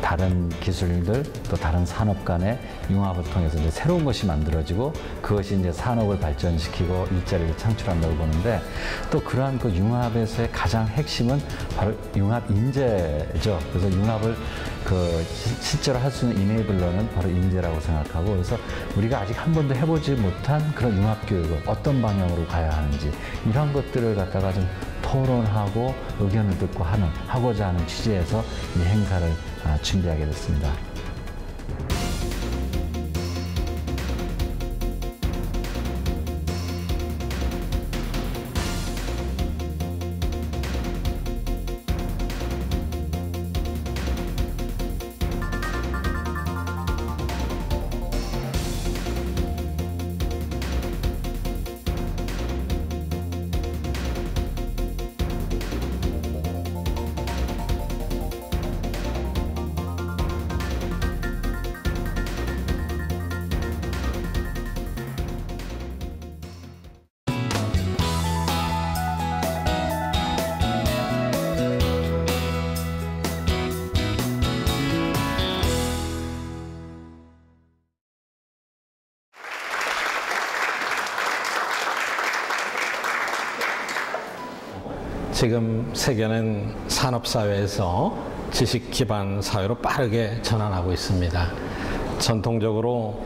다른 기술들 또 다른 산업 간의 융합을 통해서 이제 새로운 것이 만들어지고 그것이 이제 산업을 발전시키고 일자리를 창출한다고 보는데 또 그러한 그 융합에서의 가장 핵심은 바로 융합 인재죠. 그래서 융합을 실제로 할 수 있는 이네이블러는 바로 인재라고 생각하고 그래서 우리가 아직 한 번도 해보지 못한 그런 융합 교육을 어떤 방향으로 가야 하는지 이런 것들을 갖다가 좀 토론하고 의견을 듣고 하고자 하는 취지에서 이 행사를 준비하게 됐습니다. 지금 세계는 산업사회에서 지식 기반 사회로 빠르게 전환하고 있습니다. 전통적으로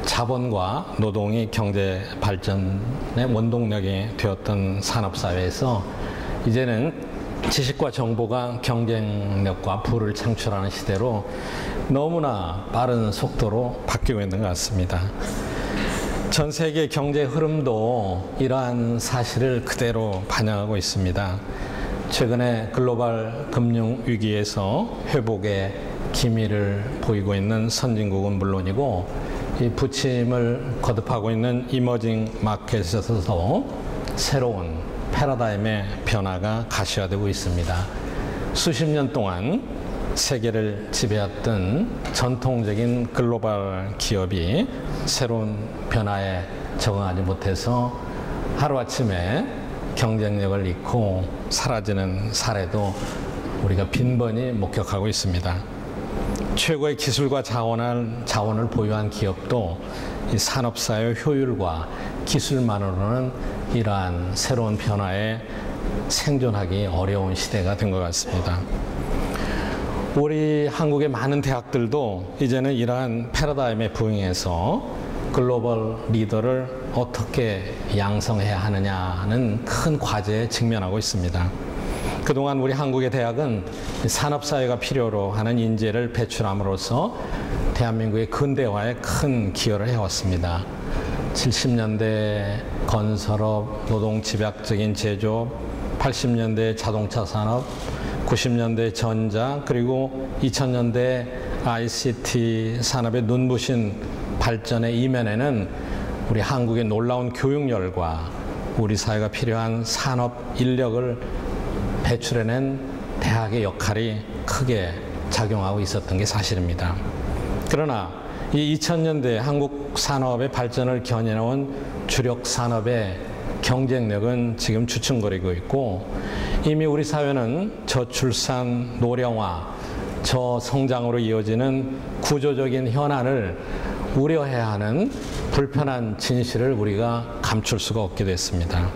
자본과 노동이 경제 발전의 원동력이 되었던 산업사회에서 이제는 지식과 정보가 경쟁력과 부를 창출하는 시대로 너무나 빠른 속도로 바뀌고 있는 것 같습니다. 전 세계 경제 흐름도 이러한 사실을 그대로 반영하고 있습니다. 최근에 글로벌 금융 위기에서 회복의 기미를 보이고 있는 선진국은 물론이고 이 부침을 거듭하고 있는 이머징 마켓에서도 새로운 패러다임의 변화가 가시화되고 있습니다. 수십 년 동안 세계를 지배했던 전통적인 글로벌 기업이 새로운 변화에 적응하지 못해서 하루아침에 경쟁력을 잃고 사라지는 사례도 우리가 빈번히 목격하고 있습니다. 최고의 기술과 자원을 보유한 기업도 이 산업사의 효율과 기술만으로는 이러한 새로운 변화에 생존하기 어려운 시대가 된 것 같습니다. 우리 한국의 많은 대학들도 이제는 이러한 패러다임에 부응해서 글로벌 리더를 어떻게 양성해야 하느냐는 큰 과제에 직면하고 있습니다. 그동안 우리 한국의 대학은 산업사회가 필요로 하는 인재를 배출함으로써 대한민국의 근대화에 큰 기여를 해왔습니다. 70년대 건설업, 노동집약적인 제조업, 80년대 자동차 산업, 90년대 전자, 그리고 2000년대 ICT 산업의 눈부신 발전의 이면에는 우리 한국의 놀라운 교육열과 우리 사회가 필요한 산업 인력을 배출해낸 대학의 역할이 크게 작용하고 있었던 게 사실입니다. 그러나 이 2000년대 한국 산업의 발전을 견인해온 주력 산업의 경쟁력은 지금 주춤거리고 있고 이미 우리 사회는 저출산, 노령화, 저성장으로 이어지는 구조적인 현안을 우려해야 하는 불편한 진실을 우리가 감출 수가 없게 됐습니다.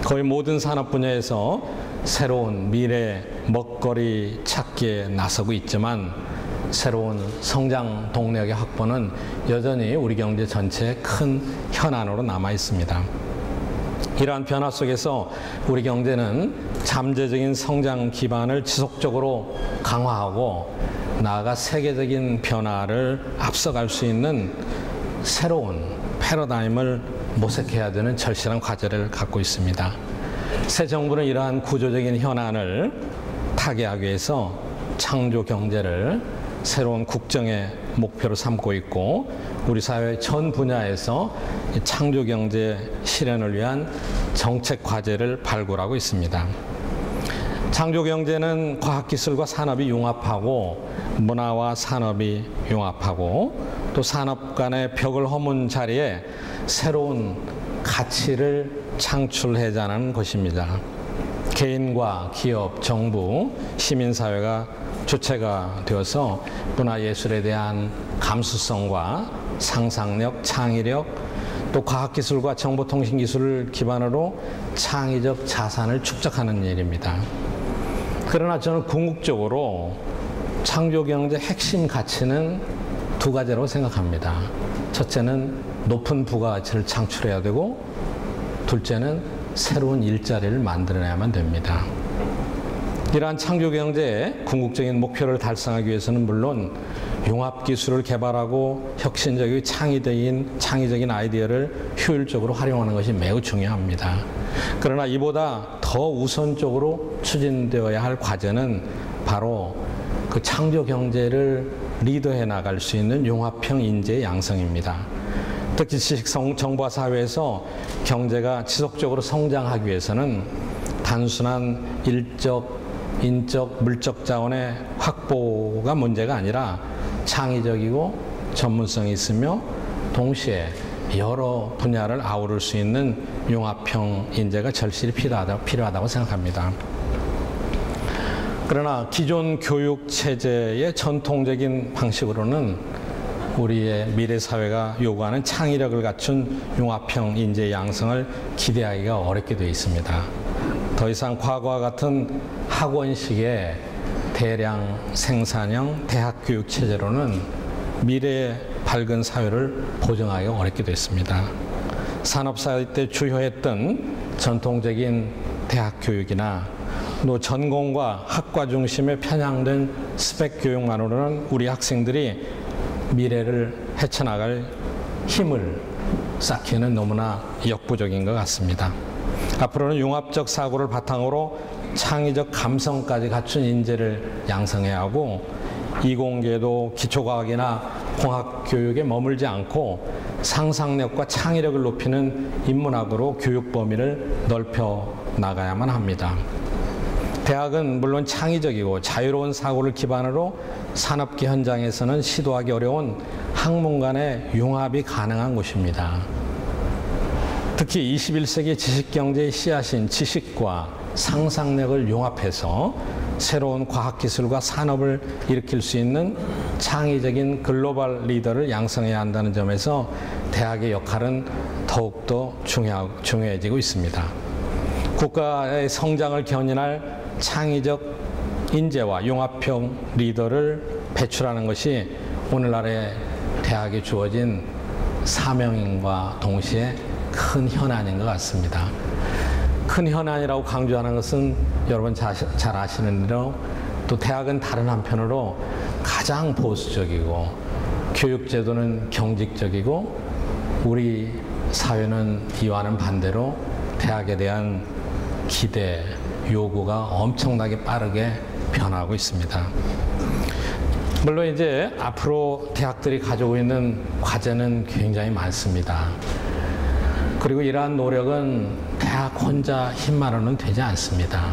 거의 모든 산업 분야에서 새로운 미래 먹거리 찾기에 나서고 있지만 새로운 성장 동력의 확보는 여전히 우리 경제 전체의 큰 현안으로 남아 있습니다. 이러한 변화 속에서 우리 경제는 잠재적인 성장 기반을 지속적으로 강화하고 나아가 세계적인 변화를 앞서갈 수 있는 새로운 패러다임을 모색해야 되는 절실한 과제를 갖고 있습니다. 새 정부는 이러한 구조적인 현안을 타개하기 위해서 창조 경제를 새로운 국정의 목표로 삼고 있고 우리 사회 전 분야에서 창조 경제 실현을 위한 정책 과제를 발굴하고 있습니다. 창조 경제는 과학기술과 산업이 융합하고 문화와 산업이 융합하고 또 산업 간의 벽을 허문 자리에 새로운 가치를 창출하자는 것입니다. 개인과 기업, 정부, 시민사회가 주체가 되어서 문화예술에 대한 감수성과 상상력, 창의력, 또 과학기술과 정보통신기술을 기반으로 창의적 자산을 축적하는 일입니다. 그러나 저는 궁극적으로 창조경제 핵심 가치는 두 가지라고 생각합니다. 첫째는 높은 부가가치를 창출해야 되고, 둘째는 새로운 일자리를 만들어내야만 됩니다. 이러한 창조경제의 궁극적인 목표를 달성하기 위해서는 물론 융합기술을 개발하고 혁신적이고 창의적인 아이디어를 효율적으로 활용하는 것이 매우 중요합니다. 그러나 이보다 더 우선적으로 추진되어야 할 과제는 바로 그 창조경제를 리더해 나갈 수 있는 융합형 인재 양성입니다. 특히 지식정보화 사회에서 경제가 지속적으로 성장하기 위해서는 단순한 인적, 물적 자원의 확보가 문제가 아니라 창의적이고 전문성이 있으며 동시에 여러 분야를 아우를 수 있는 융합형 인재가 절실히 필요하다고 생각합니다. 그러나 기존 교육 체제의 전통적인 방식으로는 우리의 미래 사회가 요구하는 창의력을 갖춘 융합형 인재 양성을 기대하기가 어렵게 되어 있습니다. 더 이상 과거와 같은 학원식의 대량 생산형 대학 교육 체제로는 미래의 밝은 사회를 보증하기가 어렵게 됐습니다. 산업사회 때 주효했던 전통적인 대학 교육이나 또 전공과 학과 중심의 편향된 스펙 교육만으로는 우리 학생들이 미래를 헤쳐나갈 힘을 쌓기는 너무나 역부족인 것 같습니다. 앞으로는 융합적 사고를 바탕으로 창의적 감성까지 갖춘 인재를 양성해야 하고, 이공계도 기초과학이나 공학교육에 머물지 않고 상상력과 창의력을 높이는 인문학으로 교육 범위를 넓혀 나가야만 합니다. 대학은 물론 창의적이고 자유로운 사고를 기반으로 산업계 현장에서는 시도하기 어려운 학문 간의 융합이 가능한 곳입니다. 특히 21세기 지식경제의 씨앗인 지식과 상상력을 융합해서 새로운 과학기술과 산업을 일으킬 수 있는 창의적인 글로벌 리더를 양성해야 한다는 점에서 대학의 역할은 더욱더 중요해지고 있습니다. 국가의 성장을 견인할 창의적 인재와 융합형 리더를 배출하는 것이 오늘날의 대학에 주어진 사명과 동시에 큰 현안인 것 같습니다. 큰 현안이라고 강조하는 것은 여러분 잘 아시는 대로, 또 대학은 다른 한편으로 가장 보수적이고 교육제도는 경직적이고 우리 사회는 이와는 반대로 대학에 대한 기대, 요구가 엄청나게 빠르게 변하고 있습니다. 물론 이제 앞으로 대학들이 가지고 있는 과제는 굉장히 많습니다. 그리고 이러한 노력은 대학 혼자 힘만으로는 되지 않습니다.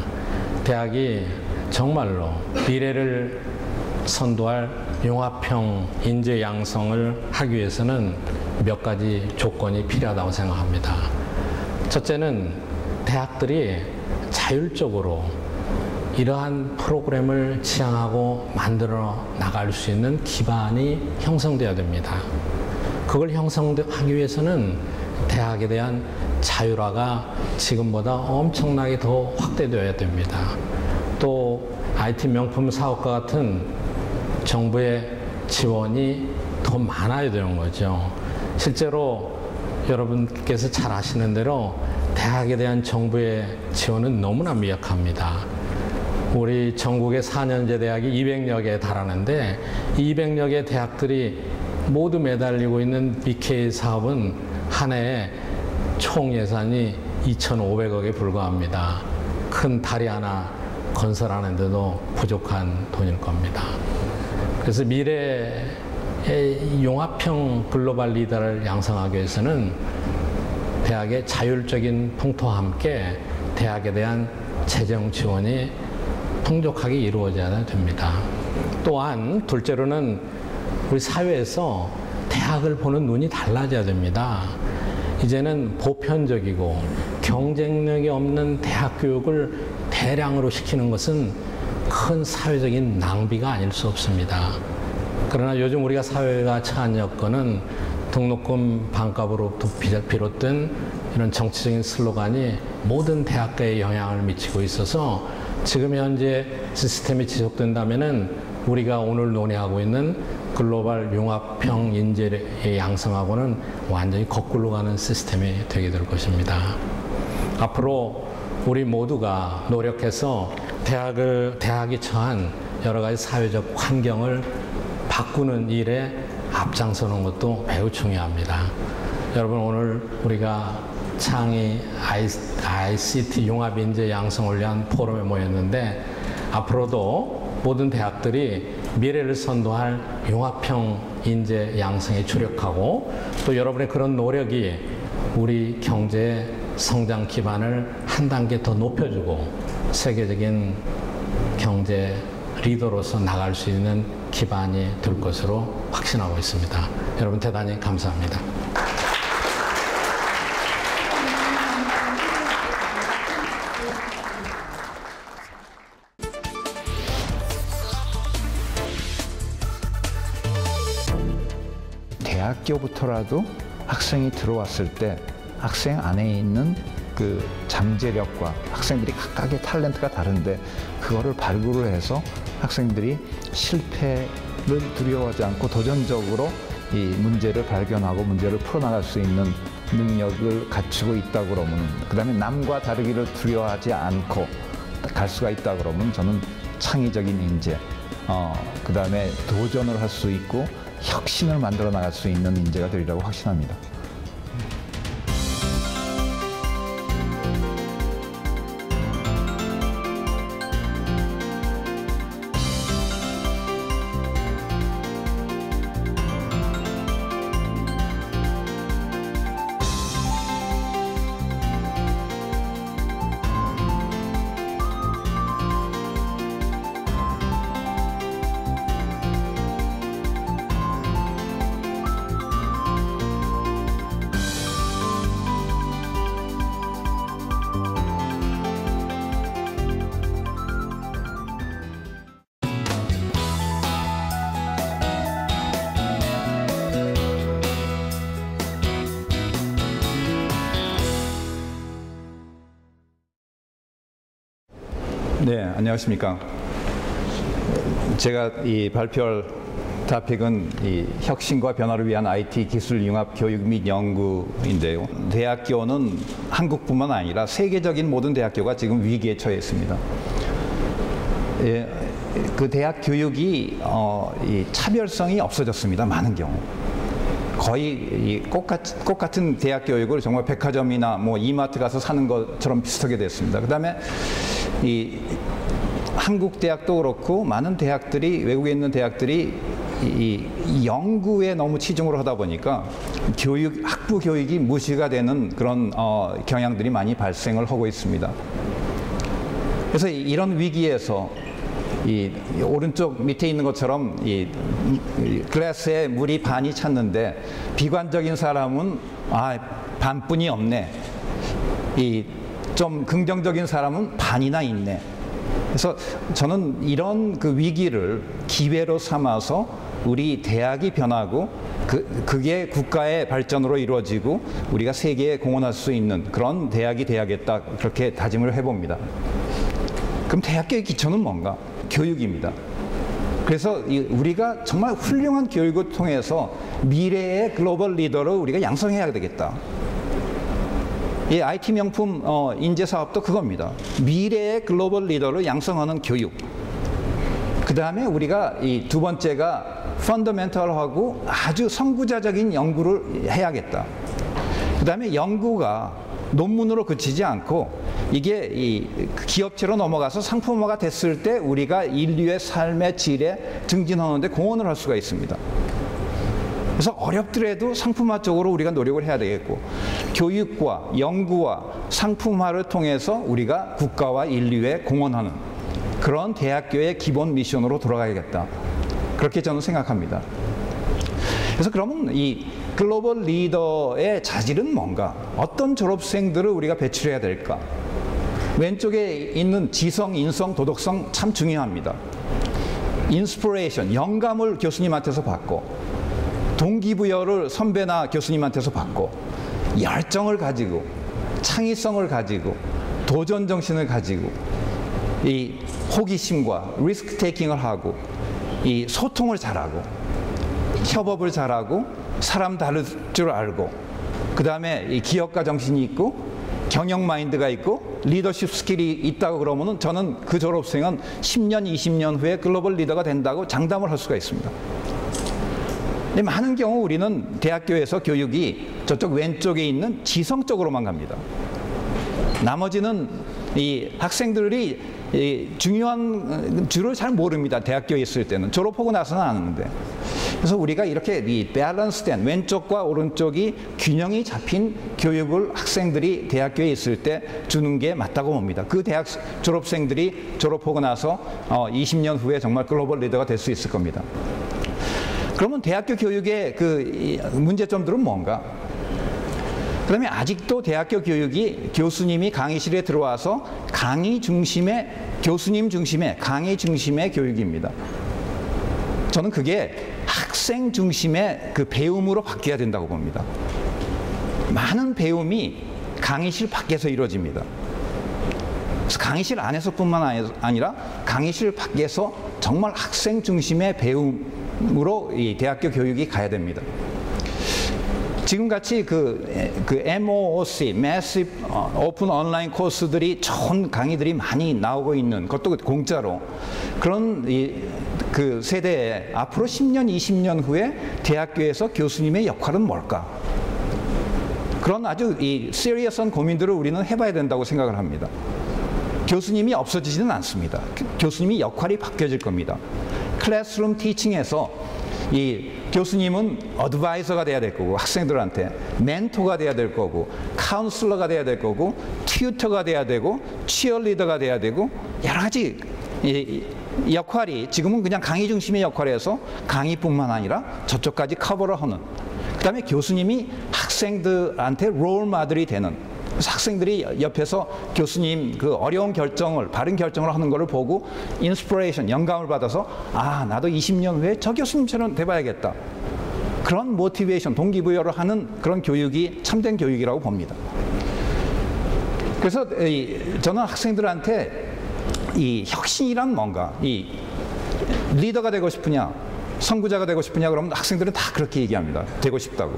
대학이 정말로 미래를 선도할 융합형 인재 양성을 하기 위해서는 몇 가지 조건이 필요하다고 생각합니다. 첫째는 대학들이 자율적으로 이러한 프로그램을 지향하고 만들어 나갈 수 있는 기반이 형성되어야 됩니다. 그걸 형성하기 위해서는 대학에 대한 자율화가 지금보다 엄청나게 더 확대되어야 됩니다. 또 IT 명품 사업과 같은 정부의 지원이 더 많아야 되는 거죠. 실제로 여러분께서 잘 아시는 대로 대학에 대한 정부의 지원은 너무나 미약합니다. 우리 전국의 4년제 대학이 200여 개에 달하는데 200여 개 대학들이 모두 매달리고 있는 BK 사업은 한 해에 총 예산이 2,500억에 불과합니다. 큰 다리 하나 건설하는데도 부족한 돈일 겁니다. 그래서 미래의 융합형 글로벌 리더를 양성하기 위해서는 대학의 자율적인 풍토와 함께 대학에 대한 재정 지원이 풍족하게 이루어져야 됩니다. 또한 둘째로는 우리 사회에서 대학을 보는 눈이 달라져야 됩니다. 이제는 보편적이고 경쟁력이 없는 대학 교육을 대량으로 시키는 것은 큰 사회적인 낭비가 아닐 수 없습니다. 그러나 요즘 우리가 사회가 처한 여건은 등록금 반값으로부터 비롯된 이런 정치적인 슬로건이 모든 대학가에 영향을 미치고 있어서 지금 현재 시스템이 지속된다면은 우리가 오늘 논의하고 있는 글로벌 융합형 인재의 양성하고는 완전히 거꾸로 가는 시스템이 되게 될 것입니다. 앞으로 우리 모두가 노력해서 대학이 처한 여러 가지 사회적 환경을 바꾸는 일에 앞장서는 것도 매우 중요합니다. 여러분, 오늘 우리가 창의 ICT 융합 인재 양성을 위한 포럼에 모였는데 앞으로도 모든 대학들이 미래를 선도할 융합형 인재 양성에 주력하고 또 여러분의 그런 노력이 우리 경제 성장 기반을 한 단계 더 높여주고 세계적인 경제 리더로서 나갈 수 있는 기반이 될 것으로 확신하고 있습니다. 여러분 대단히 감사합니다. 대학교부터라도 학생이 들어왔을 때 학생 안에 있는 그 잠재력과 학생들이 각각의 탤런트가 다른데 그거를 발굴을 해서 학생들이 실패를 두려워하지 않고 도전적으로 이 문제를 발견하고 문제를 풀어나갈 수 있는 능력을 갖추고 있다 그러면, 그 다음에 남과 다르기를 두려워하지 않고 갈 수가 있다 그러면 저는 창의적인 인재, 그 다음에 도전을 할 수 있고 혁신을 만들어 나갈 수 있는 인재가 되리라고 확신합니다. 네, 안녕하십니까. 제가 이 발표할 토픽은 이 혁신과 변화를 위한 IT 기술 융합 교육 및 연구인데요. 대학교는 한국뿐만 아니라 세계적인 모든 대학교가 지금 위기에 처해 있습니다. 그 대학 교육이 이 차별성이 없어졌습니다. 많은 경우. 거의 이 똑같은 대학 교육을 정말 백화점이나 뭐 이마트 가서 사는 것처럼 비슷하게 됐습니다. 그다음에 이 한국 대학도 그렇고 많은 대학들이, 외국에 있는 대학들이 이 연구에 너무 치중을 하다 보니까 학부 교육이 무시가 되는 그런 경향들이 많이 발생을 하고 있습니다. 그래서 이런 위기에서 이 오른쪽 밑에 있는 것처럼 이 글라스에 물이 반이 찼는데 비관적인 사람은 반뿐이 없네. 이 좀 긍정적인 사람은 반이나 있네. 그래서 저는 이런 그 위기를 기회로 삼아서 우리 대학이 변하고 그게 국가의 발전으로 이루어지고 우리가 세계에 공헌할 수 있는 그런 대학이 돼야겠다, 그렇게 다짐을 해봅니다. 그럼 대학교의 기초는 뭔가? 교육입니다. 그래서 우리가 정말 훌륭한 교육을 통해서 미래의 글로벌 리더를 우리가 양성해야 되겠다. 이 IT 명품 인재 사업도 그겁니다. 미래의 글로벌 리더를 양성하는 교육. 그 다음에 우리가 이 두 번째가 펀더멘털하고 아주 선구자적인 연구를 해야겠다. 그 다음에 연구가 논문으로 그치지 않고 이게 이 기업체로 넘어가서 상품화가 됐을 때 우리가 인류의 삶의 질에 증진하는 데 공헌을 할 수가 있습니다. 그래서 어렵더라도 상품화 쪽으로 우리가 노력을 해야 되겠고, 교육과 연구와 상품화를 통해서 우리가 국가와 인류에 공헌하는 그런 대학교의 기본 미션으로 돌아가야겠다. 그렇게 저는 생각합니다. 그래서 그러면 이 글로벌 리더의 자질은 뭔가? 어떤 졸업생들을 우리가 배출해야 될까? 왼쪽에 있는 지성, 인성, 도덕성 참 중요합니다. 인스피레이션, 영감을 교수님한테서 받고, 동기부여를 선배나 교수님한테서 받고, 열정을 가지고, 창의성을 가지고, 도전 정신을 가지고, 이 호기심과 리스크 테이킹을 하고, 이 소통을 잘하고, 협업을 잘하고, 사람 다룰 줄 알고, 그 다음에 이 기업가 정신이 있고, 경영 마인드가 있고, 리더십 스킬이 있다고 그러면은 저는 그 졸업생은 10년, 20년 후에 글로벌 리더가 된다고 장담을 할 수가 있습니다. 근데 많은 경우 우리는 대학교에서 교육이 저쪽 왼쪽에 있는 지성 쪽으로만 갑니다. 나머지는 이 학생들이 이 중요한 줄을 잘 모릅니다. 대학교에 있을 때는. 졸업하고 나서는 아는데. 그래서 우리가 이렇게 이 밸런스된 왼쪽과 오른쪽이 균형이 잡힌 교육을 학생들이 대학교에 있을 때 주는 게 맞다고 봅니다. 그 대학 졸업생들이 졸업하고 나서 20년 후에 정말 글로벌 리더가 될 수 있을 겁니다. 그러면 대학교 교육의 그 문제점들은 뭔가? 그다음에 아직도 대학교 교육이 교수님이 강의실에 들어와서 강의 중심의, 교수님 중심의, 강의 중심의 교육입니다. 저는 그게 학생 중심의 그 배움으로 바뀌어야 된다고 봅니다. 많은 배움이 강의실 밖에서 이루어집니다. 그래서 강의실 안에서뿐만 아니라 강의실 밖에서 정말 학생 중심의 배움으로 이 대학교 교육이 가야 됩니다. 지금같이 그 MOOC, Massive Open Online 코스들이 좋은 강의들이 많이 나오고 있는, 그것도 공짜로, 그런 그 세대에 앞으로 10년, 20년 후에 대학교에서 교수님의 역할은 뭘까? 그런 아주 시리어스한 고민들을 우리는 해봐야 된다고 생각을 합니다. 교수님이 없어지지는 않습니다. 교수님이 역할이 바뀌어질 겁니다. 클래스룸 티칭에서 이 교수님은 어드바이저가 돼야 될 거고, 학생들한테 멘토가 돼야 될 거고, 카운슬러가 돼야 될 거고, 튜터가 돼야 되고, 치어리더가 돼야 되고, 여러 가지 역할이 지금은 그냥 강의 중심의 역할에서 강의뿐만 아니라 저쪽까지 커버를 하는, 그 다음에 교수님이 학생들한테 롤 모델이 되는, 그래서 학생들이 옆에서 교수님 그 어려운 결정을, 바른 결정을 하는 것을 보고 인스피레이션, 영감을 받아서 아, 나도 20년 후에 저 교수님처럼 돼봐야겠다. 그런 모티베이션, 동기부여를 하는 그런 교육이 참된 교육이라고 봅니다. 그래서 저는 학생들한테 이 혁신이란 뭔가, 이 리더가 되고 싶으냐, 선구자가 되고 싶으냐 그러면 학생들은 다 그렇게 얘기합니다. 되고 싶다고.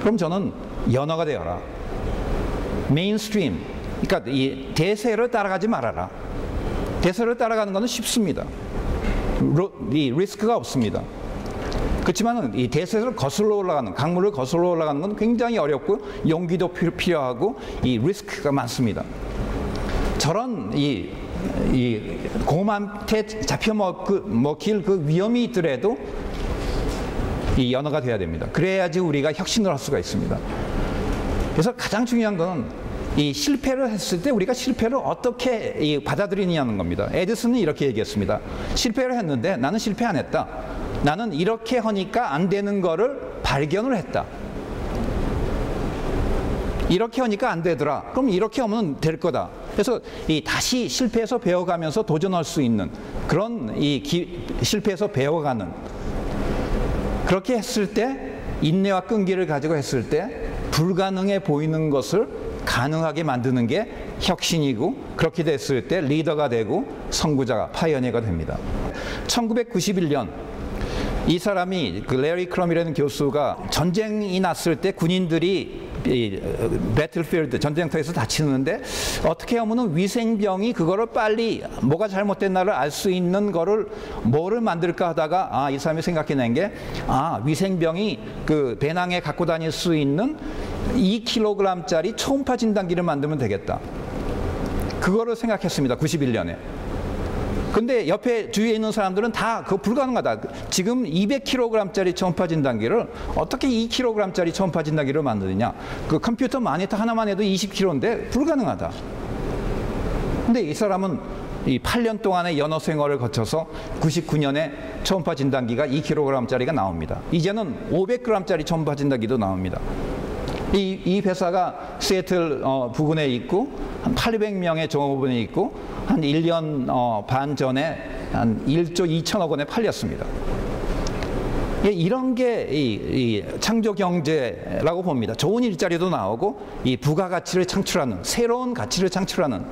그럼 저는 연어가 되어라. 메인스트림, 그러니까 이 대세를 따라가지 말아라. 대세를 따라가는 것은 쉽습니다. 이 리스크가 없습니다. 그렇지만 이 대세를 거슬러 올라가는, 강물을 거슬러 올라가는 건 굉장히 어렵고 용기도 필요하고 이 리스크가 많습니다. 저런 이 곰한테 잡혀먹힐 그 위험이 있더라도 이 연어가 돼야 됩니다. 그래야지 우리가 혁신을 할 수가 있습니다. 그래서 가장 중요한 건 이 실패를 했을 때 우리가 실패를 어떻게 받아들이느냐는 겁니다. 에디슨은 이렇게 얘기했습니다. 실패를 했는데 나는 실패 안 했다. 나는 이렇게 하니까 안 되는 거를 발견을 했다. 이렇게 하니까 안 되더라. 그럼 이렇게 하면 될 거다. 그래서 다시 실패해서 배워가면서 도전할 수 있는 그런 실패해서 배워가는, 그렇게 했을 때 인내와 끈기를 가지고 했을 때 불가능해 보이는 것을 가능하게 만드는 게 혁신이고, 그렇게 됐을 때 리더가 되고 선구자가, 파이어니어가 됩니다. 1991년 이 사람이, 그 레리 크럼이라는 교수가 전쟁이 났을 때 군인들이 배틀필드, 전쟁터에서 다치는데 어떻게 하면은 위생병이 그거를 빨리 뭐가 잘못됐나를 알 수 있는 거를 뭐를 만들까 하다가 이 사람이 생각해낸 게 위생병이 그 배낭에 갖고 다닐 수 있는 2kg짜리 초음파 진단기를 만들면 되겠다. 그거를 생각했습니다. 91년에. 근데 옆에 주위에 있는 사람들은 다 그거 불가능하다. 지금 200kg짜리 초음파 진단기를 어떻게 2kg짜리 초음파 진단기를 만드느냐. 그 컴퓨터 모니터 하나만 해도 20kg인데 불가능하다. 근데 이 사람은 이 8년 동안의 연어 생활을 거쳐서 99년에 초음파 진단기가 2kg짜리가 나옵니다. 이제는 500g짜리 초음파 진단기도 나옵니다. 이 회사가 시애틀 부근에 있고 한 800명의 종업원이 있고 한 1년 반 전에 한 1조 2천억 원에 팔렸습니다. 이런 게 이 창조 경제라고 봅니다. 좋은 일자리도 나오고 이 부가가치를 창출하는, 새로운 가치를 창출하는.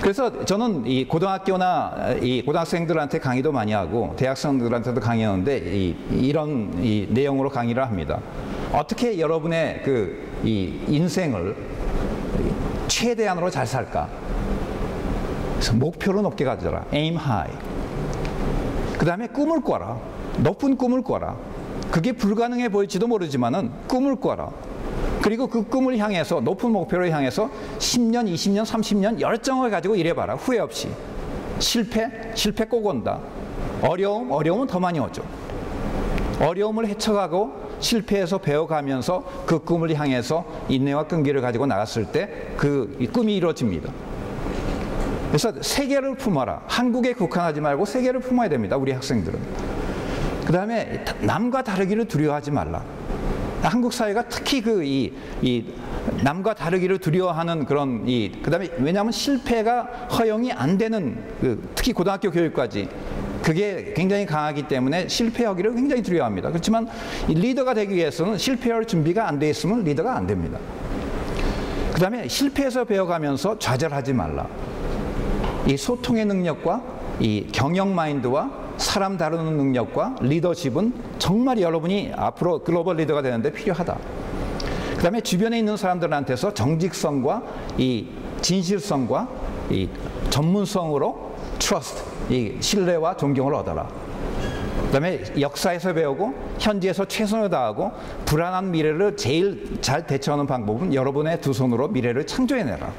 그래서 저는 이 고등학교나 이 고등학생들한테 강의도 많이 하고 대학생들한테도 강의하는데 이런 내용으로 강의를 합니다. 어떻게 여러분의 이 인생을 최대한으로 잘 살까? 그래서 목표를 높게 가져라. aim high. 그 다음에 꿈을 꿔라. 높은 꿈을 꿔라. 그게 불가능해 보일지도 모르지만은 꿈을 꿔라. 그리고 그 꿈을 향해서, 높은 목표를 향해서 10년, 20년, 30년 열정을 가지고 일해봐라. 후회 없이. 실패 꼭 온다. 어려움은 더 많이 오죠. 어려움을 헤쳐가고 실패해서 배워가면서 그 꿈을 향해서 인내와 끈기를 가지고 나갔을 때 그 꿈이 이루어집니다. 그래서 세계를 품어라. 한국에 국한하지 말고 세계를 품어야 됩니다. 우리 학생들은. 그 다음에 남과 다르기를 두려워하지 말라. 한국 사회가 특히 이 남과 다르기를 두려워하는 그런 그 다음에 왜냐하면 실패가 허용이 안 되는 특히 고등학교 교육까지 그게 굉장히 강하기 때문에 실패하기를 굉장히 두려워합니다. 그렇지만 이 리더가 되기 위해서는 실패할 준비가 안 돼 있으면 리더가 안 됩니다. 그 다음에 실패해서 배워가면서 좌절하지 말라. 이 소통의 능력과 이 경영 마인드와 사람 다루는 능력과 리더십은 정말 여러분이 앞으로 글로벌 리더가 되는데 필요하다. 그 다음에 주변에 있는 사람들한테서 정직성과 이 진실성과 이 전문성으로 트러스트, 이 신뢰와 존경을 얻어라. 그 다음에 역사에서 배우고 현지에서 최선을 다하고 불안한 미래를 제일 잘 대처하는 방법은 여러분의 두 손으로 미래를 창조해내라.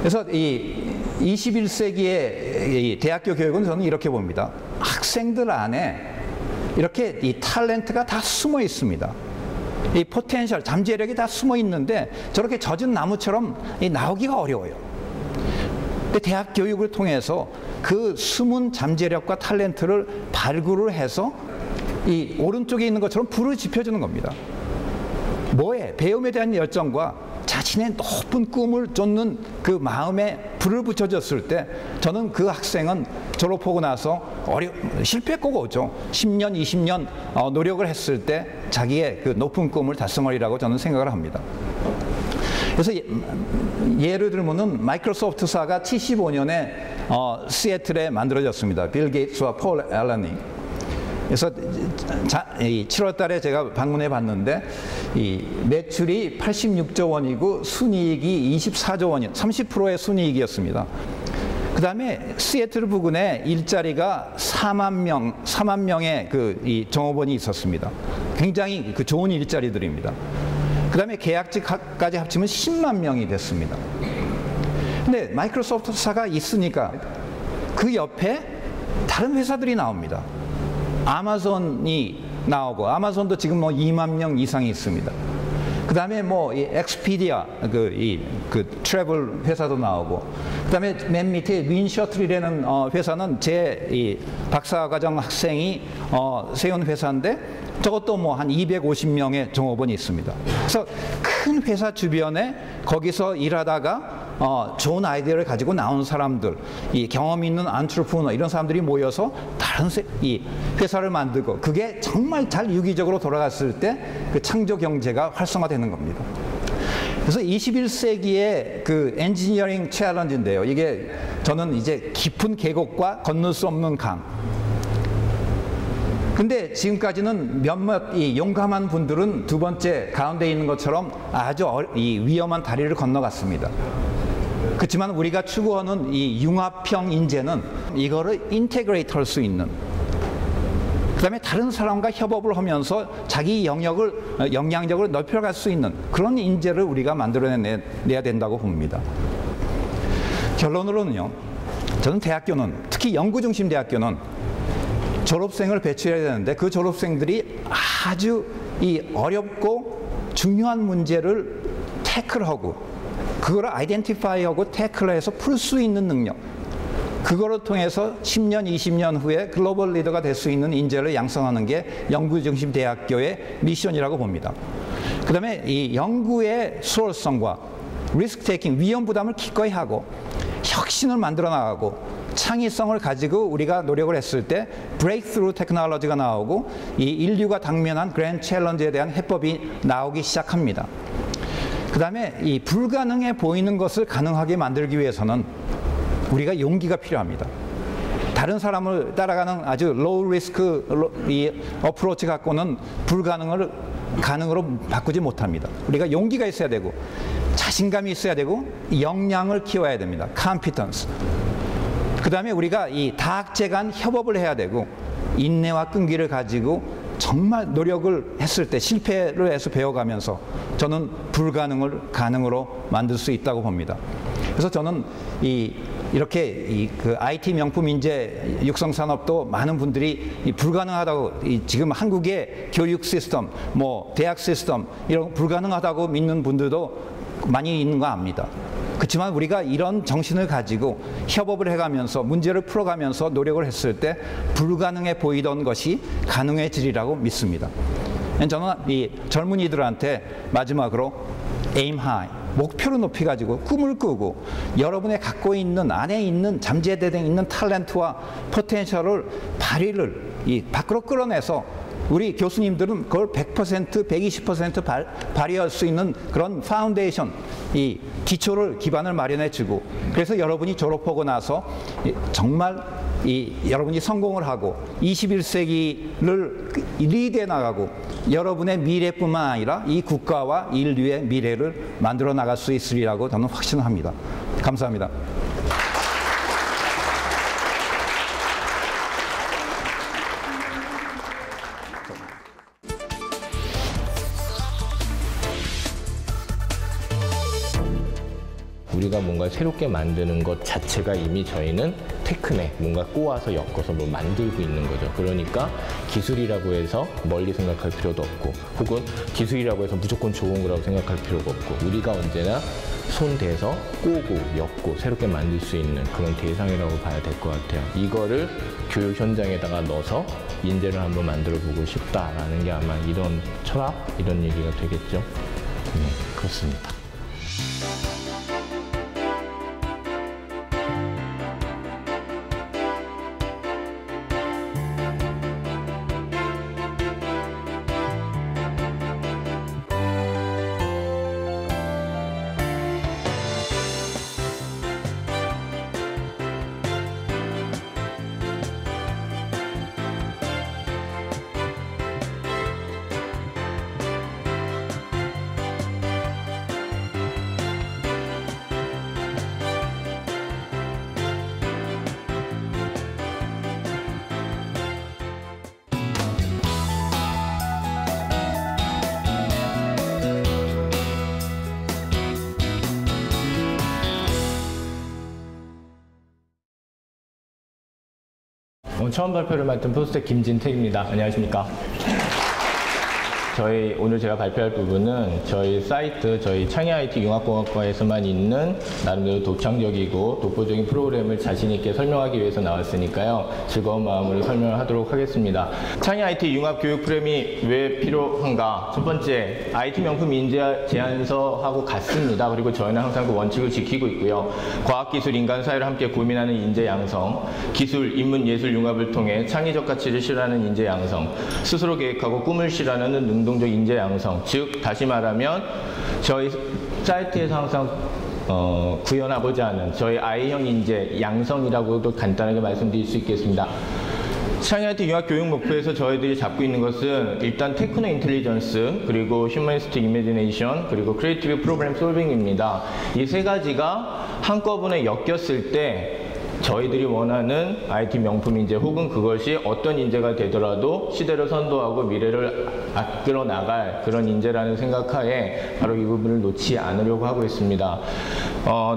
그래서 이 21세기의 이 대학교 교육은 저는 이렇게 봅니다. 학생들 안에 이렇게 이 탤런트가 다 숨어 있습니다. 이 포텐셜, 잠재력이 다 숨어 있는데 저렇게 젖은 나무처럼 나오기가 어려워요. 근데 대학 교육을 통해서 그 숨은 잠재력과 탤런트를 발굴을 해서 이 오른쪽에 있는 것처럼 불을 지펴주는 겁니다. 뭐에? 배움에 대한 열정과 자신의 높은 꿈을 쫓는 그 마음에 불을 붙여줬을 때 저는 그 학생은 졸업하고 나서 실패 꼭 오죠. 10년, 20년 노력을 했을 때 자기의 그 높은 꿈을 달성하리라고 저는 생각을 합니다. 그래서 예를 들면은 마이크로소프트사가 75년에 시애틀에 만들어졌습니다. 빌 게이츠와 폴 앨런이. 그래서 7월 달에 제가 방문해 봤는데 이 매출이 86조 원이고 순이익이 24조 원이요. 30%의 순이익이었습니다. 그 다음에 시애틀 부근에 일자리가 4만 명의 이 종업원이 있었습니다. 굉장히 좋은 일자리들입니다. 그 다음에 계약직까지 합치면 10만 명이 됐습니다. 근데 마이크로소프트사가 있으니까 그 옆에 다른 회사들이 나옵니다. 아마존이 나오고, 아마존도 지금 뭐 2만 명 이상이 있습니다. 그 다음에 뭐 이 엑스피디아 그 트래블 회사도 나오고, 그 다음에 맨 밑에 윈셔틀이라는 회사는 제 이 박사과정 학생이 세운 회사인데 저것도 뭐 한 250명의 종업원이 있습니다. 그래서 큰 회사 주변에 거기서 일하다가 좋은 아이디어를 가지고 나온 사람들, 이 경험 있는 안트로프너 이런 사람들이 모여서 다른 이 회사를 만들고 그게 정말 잘 유기적으로 돌아갔을 때 그 창조 경제가 활성화되는 겁니다. 그래서 21세기의 그 엔지니어링 챌린지인데요. 이게 저는 이제 깊은 계곡과 건널 수 없는 강. 근데 지금까지는 몇몇 이 용감한 분들은 두 번째 가운데 있는 것처럼 아주 이 위험한 다리를 건너갔습니다. 그렇지만 우리가 추구하는 이 융합형 인재는 이거를 인테그레이트 할 수 있는, 그 다음에 다른 사람과 협업을 하면서 자기 영역을 영향력을 넓혀갈 수 있는 그런 인재를 우리가 만들어내야 된다고 봅니다. 결론으로는요, 저는 대학교는, 특히 연구중심 대학교는 졸업생을 배출해야 되는데 그 졸업생들이 아주 이 어렵고 중요한 문제를 태클하고 그걸 아이덴티파이하고 태클해서 풀 수 있는 능력, 그거를 통해서 10년, 20년 후에 글로벌 리더가 될 수 있는 인재를 양성하는 게 연구중심 대학교의 미션이라고 봅니다. 그 다음에 이 연구의 수월성과 리스크 테이킹, 위험 부담을 기꺼이 하고 혁신을 만들어 나가고 창의성을 가지고 우리가 노력을 했을 때 브레이크스루 테크놀로지가 나오고 이 인류가 당면한 그랜드 챌린지에 대한 해법이 나오기 시작합니다. 그 다음에 이 불가능해 보이는 것을 가능하게 만들기 위해서는 우리가 용기가 필요합니다. 다른 사람을 따라가는 아주 로우 리스크 이 어프로치 갖고는 불가능을 가능으로 바꾸지 못합니다. 우리가 용기가 있어야 되고 자신감이 있어야 되고 역량을 키워야 됩니다. 컴피턴스. 그 다음에 우리가 이 다학제 간 협업을 해야 되고 인내와 끈기를 가지고 정말 노력을 했을 때 실패를 해서 배워가면서 저는 불가능을 가능으로 만들 수 있다고 봅니다. 그래서 저는 이렇게 그 IT 명품 인재 육성 산업도 많은 분들이 불가능하다고 지금 한국의 교육 시스템, 뭐 대학 시스템 이런 불가능하다고 믿는 분들도 많이 있는 거 압니다. 그렇지만 우리가 이런 정신을 가지고 협업을 해가면서 문제를 풀어가면서 노력을 했을 때 불가능해 보이던 것이 가능해지리라고 믿습니다. 저는 이 젊은이들한테 마지막으로 aim high, 목표를 높이 가지고 꿈을 꾸고 여러분의 갖고 있는 안에 있는 잠재되어 있는 탤런트와 포텐셜을 발휘를 밖으로 끌어내서 우리 교수님들은 그걸 100%, 120% 발휘할 수 있는 그런 파운데이션, 이 기초를 기반을 마련해주고 그래서 여러분이 졸업하고 나서 정말 여러분이 성공을 하고 21세기를 리드해 나가고 여러분의 미래뿐만 아니라 이 국가와 인류의 미래를 만들어 나갈 수 있으리라고 저는 확신합니다. 감사합니다. 우리가 뭔가 새롭게 만드는 것 자체가 이미 저희는 테크에 뭔가 꼬아서 엮어서 뭐 만들고 있는 거죠. 그러니까 기술이라고 해서 멀리 생각할 필요도 없고 혹은 기술이라고 해서 무조건 좋은 거라고 생각할 필요가 없고 우리가 언제나 손대서 꼬고 엮고 새롭게 만들 수 있는 그런 대상이라고 봐야 될 것 같아요. 이거를 교육 현장에다가 넣어서 인재를 한번 만들어 보고 싶다라는 게 아마 이런 철학, 이런 얘기가 되겠죠. 네, 그렇습니다. 처음 발표를 맡은 포스텍 김진택입니다. 안녕하십니까. 오늘 제가 발표할 부분은 저희 사이트, 저희 창의 IT 융합공학과에서만 있는 나름대로 독창적이고 독보적인 프로그램을 자신 있게 설명하기 위해서 나왔으니까요. 즐거운 마음으로 설명을 하도록 하겠습니다. 창의 IT 융합 교육 프로그램이 왜 필요한가? 첫 번째, IT 명품 인재 제안서하고 같습니다. 그리고 저희는 항상 그 원칙을 지키고 있고요. 과학, 기술, 인간, 사회를 함께 고민하는 인재 양성, 기술, 인문, 예술 융합을 통해 창의적 가치를 실현하는 인재 양성, 스스로 계획하고 꿈을 실현하는 능동적 인재 양성, 즉 다시 말하면 저희 사이트에서 항상 구현하고자 하는 저희 I형 인재 양성이라고도 간단하게 말씀드릴 수 있겠습니다. 창의 IT 융합 교육 목표에서 저희들이 잡고 있는 것은 일단 테크노 인텔리전스, 그리고 휴머니스틱 이미지네이션, 그리고 크리에이티브 프로그램 솔빙입니다. 이 세 가지가 한꺼번에 엮였을 때 저희들이 원하는 IT 명품 인재 혹은 그것이 어떤 인재가 되더라도 시대를 선도하고 미래를 이끌어 나갈 그런 인재라는 생각하에 바로 이 부분을 놓지 않으려고 하고 있습니다.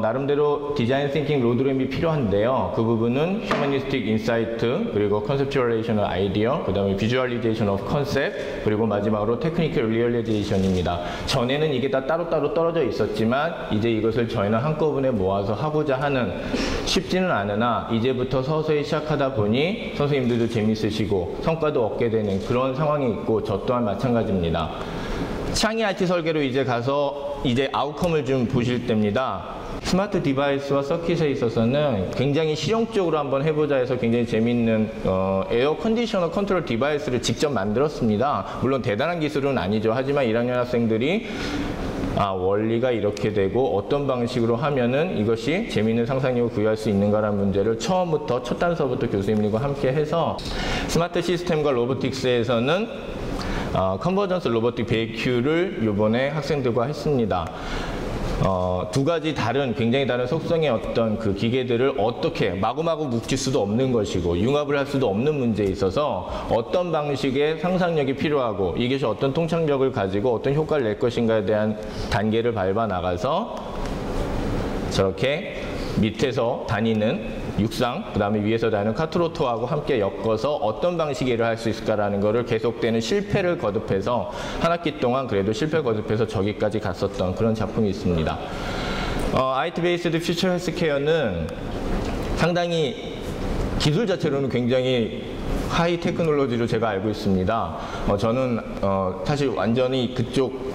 나름대로 디자인 띵킹 로드맵이 필요한데요. 그 부분은 휴머니스틱 인사이트, 그리고 컨셉츄얼레이셔널 아이디어, 그 다음에 비주얼리제이션 오브 컨셉, 그리고 마지막으로 테크니컬 리얼리제이션입니다. 전에는 이게 다 따로따로 떨어져 있었지만 이제 이것을 저희는 한꺼번에 모아서 하고자 하는, 쉽지는 않으나 이제부터 서서히 시작하다 보니 선생님들도 재밌으시고 성과도 얻게 되는 그런 상황이 있고, 저 또한 마찬가지입니다. 창의 IT 설계로 이제 가서 이제 아웃컴을 좀 보실 때입니다. 스마트 디바이스와 서킷에 있어서는 굉장히 실용적으로 한번 해보자 해서 굉장히 재밌는 에어 컨디셔너 컨트롤 디바이스를 직접 만들었습니다. 물론 대단한 기술은 아니죠. 하지만 1학년 학생들이 원리가 이렇게 되고 어떤 방식으로 하면은 이것이 재미있는 상상력을 구현할 수 있는가라는 문제를 처음부터, 첫 단서부터 교수님들과 함께 해서, 스마트 시스템과 로보틱스에서는 컨버전스 로보틱 베이큐를 이번에 학생들과 했습니다. 두 가지 굉장히 다른 속성의 어떤 그 기계들을 어떻게 마구마구 묵힐 수도 없는 것이고 융합을 할 수도 없는 문제에 있어서 어떤 방식의 상상력이 필요하고 이것이 어떤 통찰력을 가지고 어떤 효과를 낼 것인가에 대한 단계를 밟아 나가서 저렇게 밑에서 다니는 육상, 그 다음에 위에서 다니는 카트로터하고 함께 엮어서 어떤 방식의 일을 할 수 있을까라는 거를 계속되는 실패를 거듭해서 한 학기 동안 그래도 실패 거듭해서 저기까지 갔었던 그런 작품이 있습니다. IT 베이스드 퓨처 헬스케어는 상당히 기술 자체로는 굉장히 하이 테크놀로지로 제가 알고 있습니다. 저는 사실 완전히 그쪽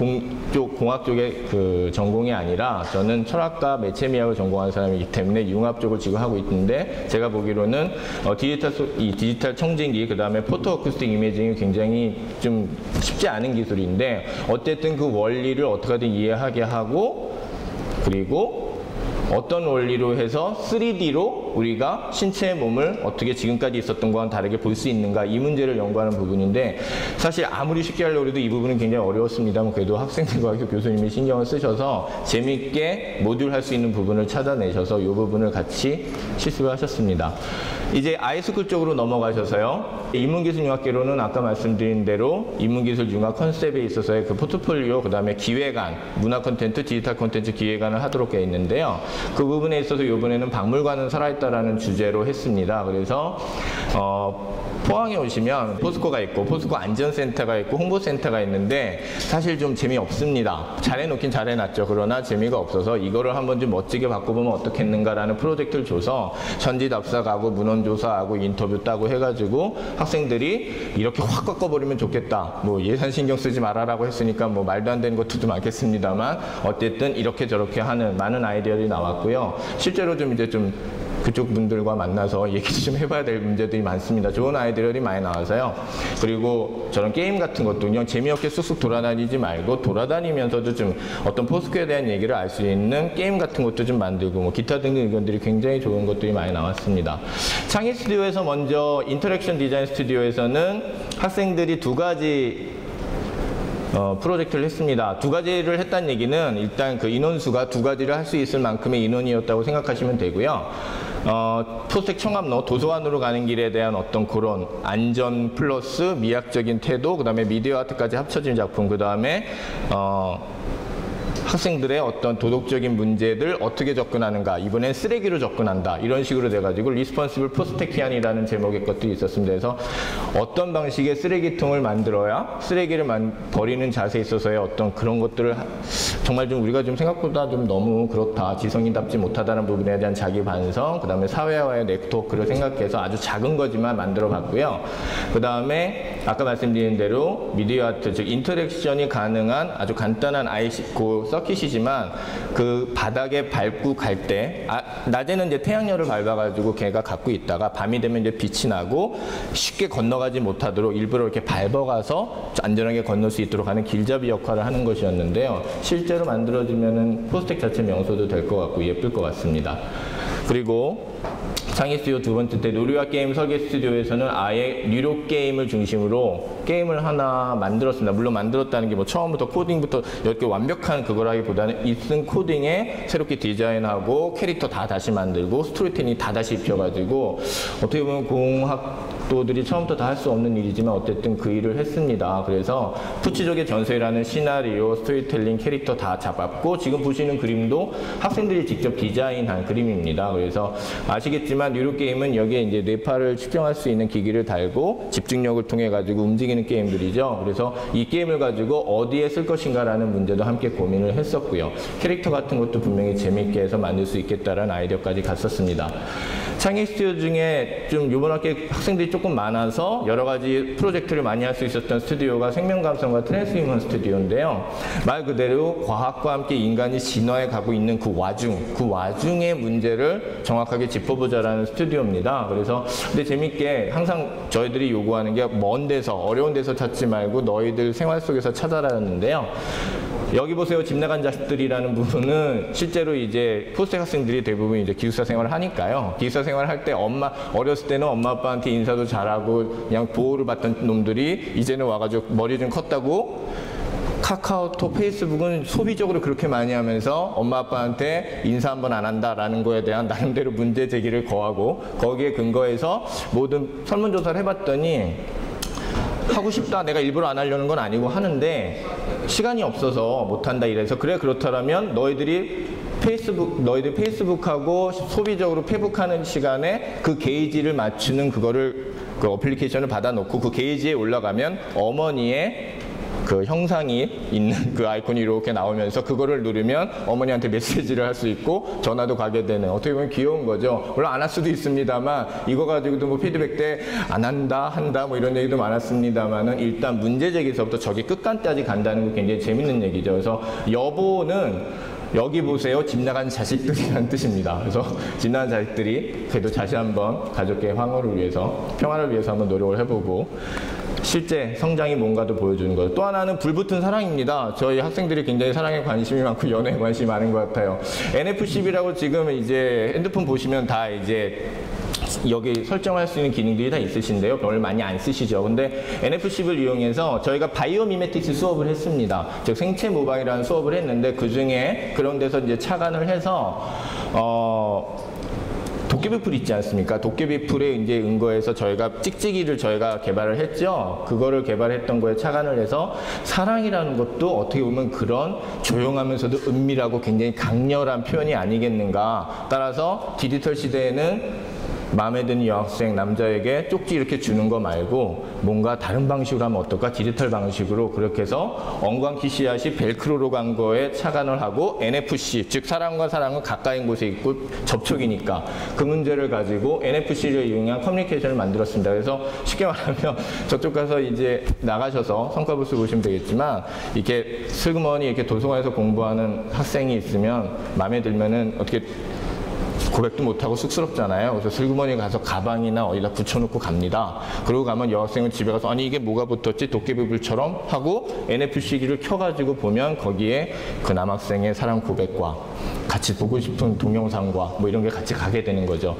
공학 쪽의 그 전공이 아니라 저는 철학과 매체미학을 전공한 사람이기 때문에 융합 쪽을 지금 하고 있는데, 제가 보기로는 디지털 청진기, 그 다음에 포토 어쿠스틱 이미징이 굉장히 좀 쉽지 않은 기술인데, 어쨌든 그 원리를 어떻게든 이해하게 하고, 그리고 어떤 원리로 해서 3D로 우리가 신체의 몸을 어떻게 지금까지 있었던 거와는 다르게 볼 수 있는가, 이 문제를 연구하는 부분인데, 사실 아무리 쉽게 하려고 해도 이 부분은 굉장히 어려웠습니다만 그래도 학생들과 교수님이 신경을 쓰셔서 재미있게 모듈 할 수 있는 부분을 찾아내셔서 이 부분을 같이 실습을 하셨습니다. 이제 아이스쿨 쪽으로 넘어가셔서요. 인문기술융합계로는 아까 말씀드린 대로 인문기술융합 컨셉에 있어서의 그 포트폴리오, 그 다음에 기획안, 문화 콘텐츠, 디지털 콘텐츠 기획안을 하도록 되어 있는데요. 그 부분에 있어서 이번에는 박물관은 살아있다라는 주제로 했습니다. 그래서 포항에 오시면 포스코가 있고 포스코 안전센터가 있고 홍보센터가 있는데 사실 좀 재미없습니다. 잘해놓긴 잘해놨죠. 그러나 재미가 없어서 이거를 한번 좀 멋지게 바꿔보면 어떻겠는가라는 프로젝트를 줘서 현지답사가고 문헌조사하고 인터뷰 따고 해가지고 학생들이 이렇게 확 바꿔버리면 좋겠다. 뭐 예산 신경 쓰지 말아라고 했으니까 뭐 말도 안 되는 것들도 많겠습니다만 어쨌든 이렇게 저렇게 하는 많은 아이디어들이 나왔고요. 실제로 좀 이제 좀 그쪽 분들과 만나서 얘기 좀 해봐야 될 문제들이 많습니다. 좋은 아이디어들이 많이 나와서요. 그리고 저런 게임 같은 것도 그냥 재미없게 쑥쑥 돌아다니지 말고 돌아다니면서도 좀 어떤 포스코에 대한 얘기를 알 수 있는 게임 같은 것도 좀 만들고 뭐 기타 등등 의견들이 굉장히 좋은 것들이 많이 나왔습니다. 창의 스튜디오에서 먼저 인터랙션 디자인 스튜디오에서는 학생들이 두 가지 프로젝트를 했습니다. 두 가지를 했다는 얘기는 일단 그 인원수가 두 가지를 할 수 있을 만큼의 인원이었다고 생각하시면 되고요. 포스텍 청암로 도서관으로 가는 길에 대한 어떤 그런 안전 플러스 미학적인 태도, 그 다음에 미디어 아트까지 합쳐진 작품, 그 다음에 학생들의 어떤 도덕적인 문제들 어떻게 접근하는가, 이번엔 쓰레기로 접근한다, 이런 식으로 돼가지고 리스폰시블 포스테키안이라는 제목의 것들이 있었습니다. 그래서 어떤 방식의 쓰레기통을 만들어야 쓰레기를 버리는 자세에 있어서의 어떤 그런 것들을 정말 좀 우리가 좀 생각보다 좀 너무 그렇다, 지성인답지 못하다는 부분에 대한 자기 반성, 그 다음에 사회와의 네트워크를 생각해서 아주 작은 거지만 만들어 봤고요. 그 다음에 아까 말씀드린 대로 미디어 아트, 즉 인터랙션이 가능한 아주 간단한 서킷이지만 그 바닥에 밟고 갈 때 낮에는 이제 태양열을 밟아가지고 걔가 갖고 있다가 밤이 되면 이제 빛이 나고 쉽게 건너가지 못하도록 일부러 이렇게 밟아가서 안전하게 건널 수 있도록 하는 길잡이 역할을 하는 것이었는데요. 실제로 만들어지면은 포스텍 자체 명소도 될 것 같고 예쁠 것 같습니다. 그리고 창의 스튜디오 두 번째 때 놀이와 게임 설계 스튜디오에서는 아예 유료 게임을 중심으로 게임을 하나 만들었습니다. 물론 만들었다는 게 뭐 처음부터 코딩부터 이렇게 완벽한 그거라기보다는 있은 코딩에 새롭게 디자인하고 캐릭터 다 다시 만들고 스토리텔링 다 다시 입혀가지고 어떻게 보면 공학도들이 처음부터 다 할 수 없는 일이지만 어쨌든 그 일을 했습니다. 그래서 푸치족의 전설이라는 시나리오, 스토리텔링, 캐릭터 다 잡았고 지금 보시는 그림도 학생들이 직접 디자인한 그림입니다. 그래서 아시겠지만 유료 게임은 여기에 이제 뇌파를 측정할 수 있는 기기를 달고 집중력을 통해 가지고 움직이는 게임들이죠. 그래서 이 게임을 가지고 어디에 쓸 것인가라는 문제도 함께 고민을 했었고요. 캐릭터 같은 것도 분명히 재미있게 해서 만들 수 있겠다라는 아이디어까지 갔었습니다. 창의 스튜디오 중에 좀 이번 학기 학생들이 조금 많아서 여러 가지 프로젝트를 많이 할 수 있었던 스튜디오가 생명감성과 트랜스휴먼 스튜디오인데요. 말 그대로 과학과 함께 인간이 진화해 가고 있는 그 와중의 문제를 정확하게 짚어보자라는 스튜디오입니다. 그래서 근데 재밌게 항상 저희들이 요구하는 게 먼 데서 어려운 데서 찾지 말고 너희들 생활 속에서 찾아라였는데요. 여기 보세요. 집 나간 자식들이라는 부분은 실제로 이제 포스텍 학생들이 대부분 이제 기숙사 생활을 하니까요. 기숙사 생활을 할 때 어렸을 때는 엄마 아빠한테 인사도 잘하고 그냥 보호를 받던 놈들이 이제는 와가지고 머리 좀 컸다고 카카오톡, 페이스북은 소비적으로 그렇게 많이 하면서 엄마 아빠한테 인사 한번 안 한다라는 거에 대한 나름대로 문제 제기를 거하고 거기에 근거해서 모든 설문조사를 해봤더니 하고 싶다. 내가 일부러 안 하려는 건 아니고 하는데 시간이 없어서 못한다 이래서 그래 그렇다면 너희들 페이스북하고 소비적으로 페북하는 시간에 그 게이지를 맞추는 그거를 그 어플리케이션을 받아놓고 그 게이지에 올라가면 어머니의 그 형상이 있는 그 아이콘이 이렇게 나오면서 그거를 누르면 어머니한테 메시지를 할 수 있고 전화도 가게 되는 어떻게 보면 귀여운 거죠. 물론 안 할 수도 있습니다만 이거 가지고도 뭐 피드백 때 안 한다 뭐 이런 얘기도 많았습니다만은 일단 문제 제기서부터 저기 끝까지 간다는 거 굉장히 재밌는 얘기죠. 그래서 여보는 여기 보세요. 집 나간 자식들이라는 뜻입니다. 그래서 집 나간 자식들이 그래도 다시 한번 가족의 황홀을 위해서 평화를 위해서 한번 노력을 해보고 실제 성장이 뭔가도 보여주는 것. 또 하나는 불붙은 사랑입니다. 저희 학생들이 굉장히 사랑에 관심이 많고 연애에 관심이 많은 것 같아요. NFC10이라고 지금 이제 핸드폰 보시면 다 이제 여기 설정할 수 있는 기능들이 다 있으신데요. 별로 많이 안 쓰시죠. 근데 NFC10을 이용해서 저희가 바이오미메틱스 수업을 했습니다. 즉 생체 모방이라는 수업을 했는데 그 중에 그런 데서 이제 착안을 해서 도깨비풀 있지 않습니까? 도깨비풀에 이제 근거해서 저희가 찍찍이를 저희가 개발을 했죠. 그거를 개발했던 거에 착안을 해서 사랑이라는 것도 어떻게 보면 그런 조용하면서도 은밀하고 굉장히 강렬한 표현이 아니겠는가. 따라서 디지털 시대에는 마음에 드는 여학생 남자에게 쪽지 이렇게 주는 거 말고 뭔가 다른 방식으로 하면 어떨까? 디지털 방식으로 그렇게 해서 엉광키 씨앗이 벨크로로 간 거에 착안을 하고 NFC, 즉 사람과 사람은 가까인 곳에 있고 접촉이니까 그 문제를 가지고 NFC를 이용한 커뮤니케이션을 만들었습니다. 그래서 쉽게 말하면 저쪽 가서 이제 나가셔서 성과부스 보시면 되겠지만 이렇게 슬그머니 이렇게 도서관에서 공부하는 학생이 있으면 마음에 들면은 어떻게 고백도 못하고 쑥스럽잖아요. 그래서 슬그머니 가서 가방이나 어디다 붙여놓고 갑니다. 그러고 가면 여학생은 집에 가서 아니 이게 뭐가 붙었지? 도깨비불처럼 하고 NFC기를 켜가지고 보면 거기에 그 남학생의 사랑 고백과 같이 보고 싶은 동영상과 뭐 이런 게 같이 가게 되는 거죠.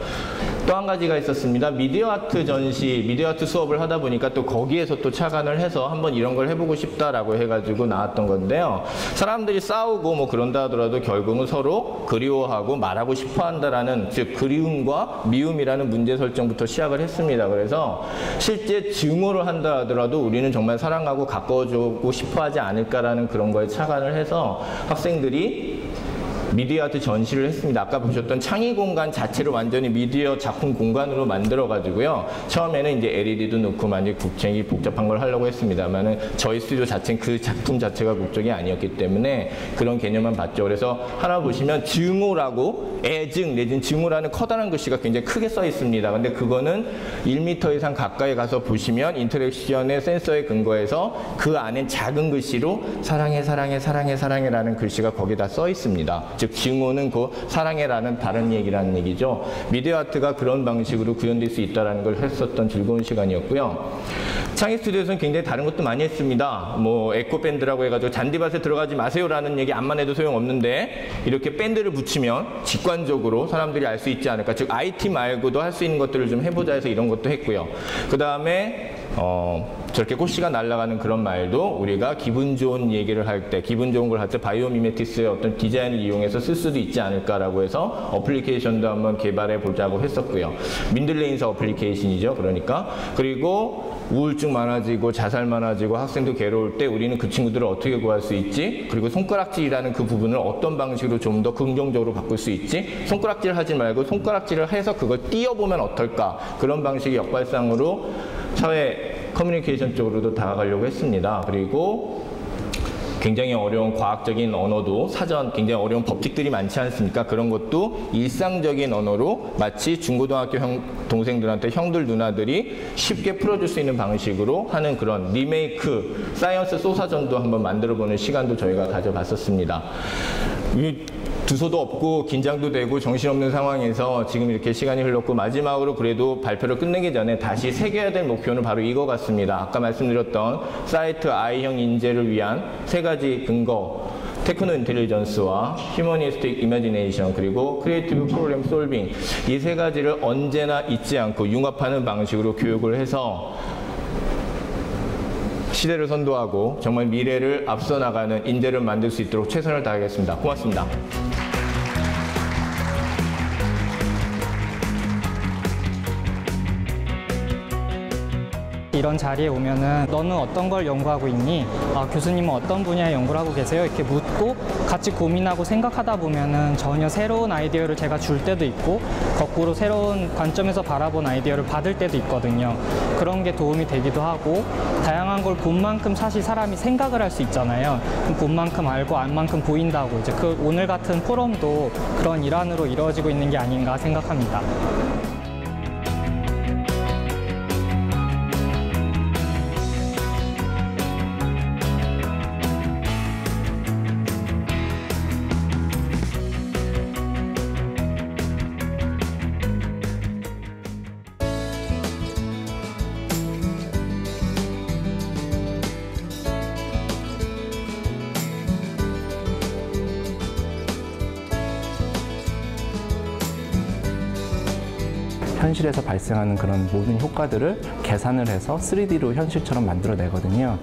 또 한 가지가 있었습니다. 미디어 아트 전시, 미디어 아트 수업을 하다 보니까 또 거기에서 또 착안을 해서 한번 이런 걸 해보고 싶다라고 해가지고 나왔던 건데요. 사람들이 싸우고 뭐 그런다 하더라도 결국은 서로 그리워하고 말하고 싶어 한다라는, 즉 그리움과 미움이라는 문제 설정부터 시작을 했습니다. 그래서 실제 증오를 한다 하더라도 우리는 정말 사랑하고 가까워지고 싶어 하지 않을까라는 그런 거에 착안을 해서 학생들이 미디어 아트 전시를 했습니다. 아까 보셨던 창의 공간 자체를 완전히 미디어 작품 공간으로 만들어 가지고요. 처음에는 이제 LED도 넣고 많이 굉장히 복잡한 걸 하려고 했습니다만은 저희 스튜디오 자체는 그 작품 자체가 목적이 아니었기 때문에 그런 개념만 봤죠. 그래서 하나 보시면 증오라고 애증 내지는 증오라는 커다란 글씨가 굉장히 크게 써 있습니다. 근데 그거는 1m 이상 가까이 가서 보시면 인터랙션의 센서에 근거해서 그 안엔 작은 글씨로 사랑해 사랑해 사랑해 사랑해라는 글씨가 거기다 써 있습니다. 즉 증오는 그 사랑해라는 다른 얘기라는 얘기죠. 미디어 아트가 그런 방식으로 구현될 수 있다는 걸 했었던 즐거운 시간이었고요. 창의 스튜디오에서는 굉장히 다른 것도 많이 했습니다. 뭐 에코밴드라고 해가지고 잔디밭에 들어가지 마세요라는 얘기 암만 해도 소용없는데 이렇게 밴드를 붙이면 직관적으로 사람들이 알 수 있지 않을까. 즉 IT 말고도 할 수 있는 것들을 좀 해보자 해서 이런 것도 했고요. 그 다음에 저렇게 꽃씨가 날아가는 그런 말도 우리가 기분 좋은 얘기를 할 때, 기분 좋은 걸 할 때 바이오미메티스의 어떤 디자인을 이용해서 쓸 수도 있지 않을까라고 해서 어플리케이션도 한번 개발해 보자고 했었고요. 민들레인사 어플리케이션이죠. 그러니까. 그리고 우울증 많아지고 자살 많아지고 학생도 괴로울 때 우리는 그 친구들을 어떻게 구할 수 있지? 그리고 손가락질이라는 그 부분을 어떤 방식으로 좀 더 긍정적으로 바꿀 수 있지? 손가락질 하지 말고 손가락질을 해서 그걸 띄워보면 어떨까? 그런 방식의 역발상으로 사회 커뮤니케이션 쪽으로도 다가가려고 했습니다. 그리고 굉장히 어려운 과학적인 언어도 사전 굉장히 어려운 법칙들이 많지 않습니까? 그런 것도 일상적인 언어로 마치 중고등학교 동생들한테 형들 누나들이 쉽게 풀어줄 수 있는 방식으로 하는 그런 리메이크 사이언스 소사전도 한번 만들어보는 시간도 저희가 가져봤었습니다. 두서도 없고 긴장도 되고 정신없는 상황에서 지금 이렇게 시간이 흘렀고 마지막으로 그래도 발표를 끝내기 전에 다시 새겨야 될 목표는 바로 이거 같습니다. 아까 말씀드렸던 사이트 I형 인재를 위한 세 가지 근거, 테크노 인텔리전스와 휴머니스틱 이미지네이션 그리고 크리에이티브 프로그램 솔빙 이 세 가지를 언제나 잊지 않고 융합하는 방식으로 교육을 해서 시대를 선도하고 정말 미래를 앞서 나가는 인재를 만들 수 있도록 최선을 다하겠습니다. 고맙습니다. 이런 자리에 오면은 너는 어떤 걸 연구하고 있니? 교수님은 어떤 분야에 연구를 하고 계세요? 이렇게 묻고 같이 고민하고 생각하다 보면은 전혀 새로운 아이디어를 제가 줄 때도 있고 거꾸로 새로운 관점에서 바라본 아이디어를 받을 때도 있거든요. 그런 게 도움이 되기도 하고 다양한 걸 본 만큼 사실 사람이 생각을 할 수 있잖아요. 본 만큼 알고 안 만큼 보인다고 이제 그 오늘 같은 포럼도 그런 일환으로 이루어지고 있는 게 아닌가 생각합니다. 현실에서 발생하는 그런 모든 효과들을 계산을 해서 3D로 현실처럼 만들어내거든요.